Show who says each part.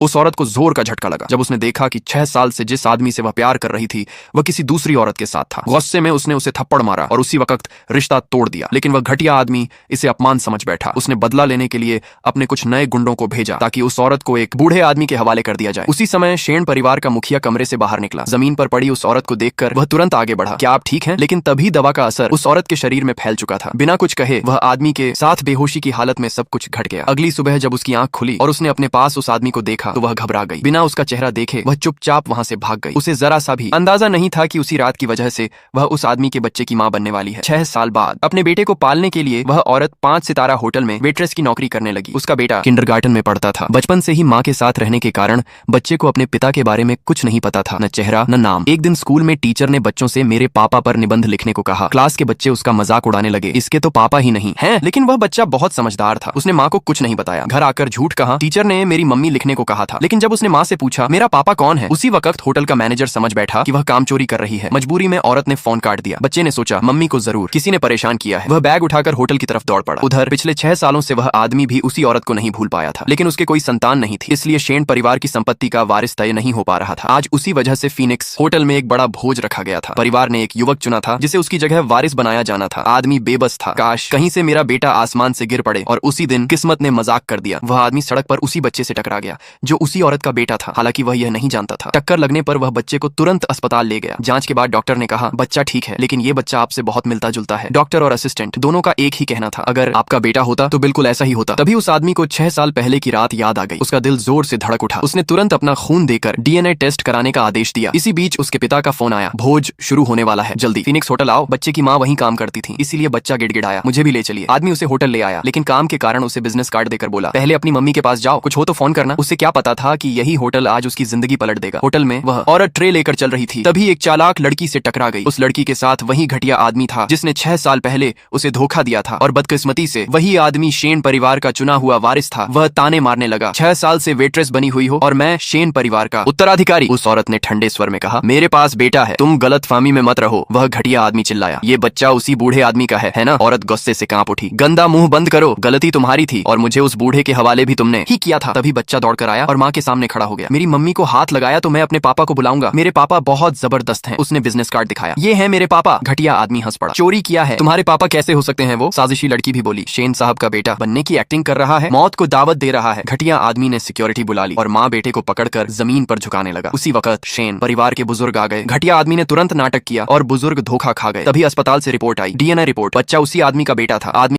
Speaker 1: उस औरत को जोर का झटका लगा जब उसने देखा कि 6 साल से जिस आदमी से वह प्यार कर रही थी वह किसी दूसरी औरत के साथ था। गुस्से में उसने उसे थप्पड़ मारा और उसी वक्त रिश्ता तोड़ दिया। लेकिन वह घटिया आदमी इसे अपमान समझ बैठा। उसने बदला लेने के लिए अपने कुछ नए गुंडों को भेजा ताकि उस औरत को एक बूढ़े आदमी के हवाले कर दिया जाए। उसी समय शेन परिवार का मुखिया कमरे से बाहर निकला। जमीन पर पड़ी उस औरत को देखकर वह तुरंत आगे बढ़ा। क्या आप ठीक हैं? लेकिन तभी दवा का असर उस औरत के शरीर में फैल चुका था। बिना कुछ कहे वह आदमी के साथ बेहोशी की हालत में सब कुछ घट गया। अगली सुबह जब उसकी आंख खुली और उसने अपने पास उस आदमी को देखा तो वह घबरा गई। बिना उसका चेहरा देखे वह चुपचाप वहां से भाग गई। उसे जरा सा भी अंदाजा नहीं था कि उसी रात की वजह से वह उस आदमी के बच्चे की मां बनने वाली है। 6 साल बाद अपने बेटे को पालने के लिए वह औरत 5 सितारा होटल में वेट्रेस की नौकरी करने लगी। उसका बेटा किंडरगार्टन में पढ़ता था। बचपन से ही मां के साथ रहने के कारण बच्चे को अपने पिता के बारे में कुछ नहीं पता था, न चेहरा न नाम। एक दिन स्कूल में टीचर ने बच्चों से मेरे पापा पर निबंध लिखने को कहा। क्लास के बच्चे उसका मजाक उड़ाने लगे, इसके तो पापा ही नहीं हैं। लेकिन वह बच्चा बहुत समझदार था। उसने मां को कुछ नहीं बताया। घर आकर झूठ कहा, टीचर ने मेरी मम्मी लिखने को कहा था। लेकिन जब उसने मां से पूछा मेरा पापा कौन है, उसी वक्त होटल का मैनेजर समझ बैठा कि वह काम चोरी कर रही है। मजबूरी में औरत ने फोन काट दिया। बच्चे ने सोचा मम्मी को जरूर किसी ने परेशान किया है। वह बैग उठाकर होटल की तरफ दौड़ पड़ा। उधर पिछले 6 सालों से वह आदमी भी उसी औरत को नहीं भूल पाया था। लेकिन उसके कोई संतान नहीं थी, इसलिए शेन परिवार की संपत्ति का वारिस तय नहीं हो पा रहा था। आज उसी वजह से फीनिक्स होटल में एक बड़ा भोज रखा गया था। परिवार ने एक युवक चुना था जिसे उसकी जगह वारिस बनाया जाना था। आदमी बेबस था। काश कहीं से मेरा बेटा आसमान से गिर पड़े। और उसी दिन किस्मत ने मजाक कर दिया। वह आदमी सड़क पर उसी बच्चे से टकरा गया जो उसी औरत का बेटा था। हालांकि वह यह नहीं जानता था। टक्कर लगने पर वह बच्चे को तुरंत अस्पताल ले गया। जांच के बाद डॉक्टर ने कहा बच्चा ठीक है, लेकिन ये बच्चा आपसे बहुत मिलता जुलता है। डॉक्टर और असिस्टेंट दोनों का एक ही कहना था, अगर आपका बेटा होता तो बिल्कुल ऐसा ही होता। तभी उस आदमी को 6 साल पहले की रात याद आ गई। उसका दिल जोर से धड़क उठा। उसने तुरंत अपना खून देकर डीएनए टेस्ट कराने का आदेश दिया। इसी बीच उसके पिता का फोन आया, भोज शुरू होने वाला है, जल्दी फीनिक्स होटल आओ। बच्चे की माँ वहीं काम करती थी, इसीलिए बच्चा गिड़गिड़ाया, मुझे भी ले चलिए। आदमी उसे होटल ले आया, लेकिन काम के कारण उसे बिजनेस कार्ड देकर बोला पहले अपनी मम्मी के पास जाओ, कुछ हो तो फोन करना। उसे क्या पता था कि यही होटल आज उसकी जिंदगी पलट देगा। होटल में वह औरत ट्रे लेकर चल रही थी। तभी एक चालाक लड़की से टकरा गई। उस लड़की के साथ वही घटिया आदमी था जिसने 6 साल पहले उसे धोखा दिया था। और बदकिस्मती से वही आदमी शेन परिवार का चुना हुआ वारिस था। वह ताने मारने लगा, 6 साल से वेट्रेस बनी हुई हो और मैं शेन परिवार का उत्तराधिकारी। उस औरत ने ठंडे स्वर में कहा, मेरे पास बेटा है, तुम गलतफहमी में मत रहो। वह घटिया आदमी चिल्लाया, ये बच्चा उसी बूढ़े आदमी का है ना? औरत गुस्से से कांप उठी, गंदा मुंह बंद करो, गलती तुम्हारी थी और मुझे उस बूढ़े के हवाले भी तुमने ही किया था। तभी बच्चा दौड़कर आया और माँ के सामने खड़ा हो गया। मेरी मम्मी को हाथ लगाया तो मैं अपने पापा को बुलाऊंगा। मेरे पापा बहुत जबरदस्त हैं। उसने बिजनेस कार्ड दिखाया, ये है मेरे पापा। घटिया आदमी हंस पड़ा, चोरी किया है? तुम्हारे पापा कैसे हो सकते हैं? वो साजिशी लड़की भी बोली, शेन साहब का बेटा बनने की एक्टिंग कर रहा है, मौत को दावत दे रहा है। घटिया आदमी ने सिक्योरिटी बुला ली और माँ बेटे को पकड़कर जमीन पर झुकाने लगा। उसी वक्त शेन परिवार के बुजुर्ग आ गए। घटिया आदमी ने तुरंत नाटक किया और बुजुर्ग धोखा खा गए। तभी अस्पताल से रिपोर्ट आई, डीएनए रिपोर्ट, बच्चा उसी आदमी का बेटा था। आदमी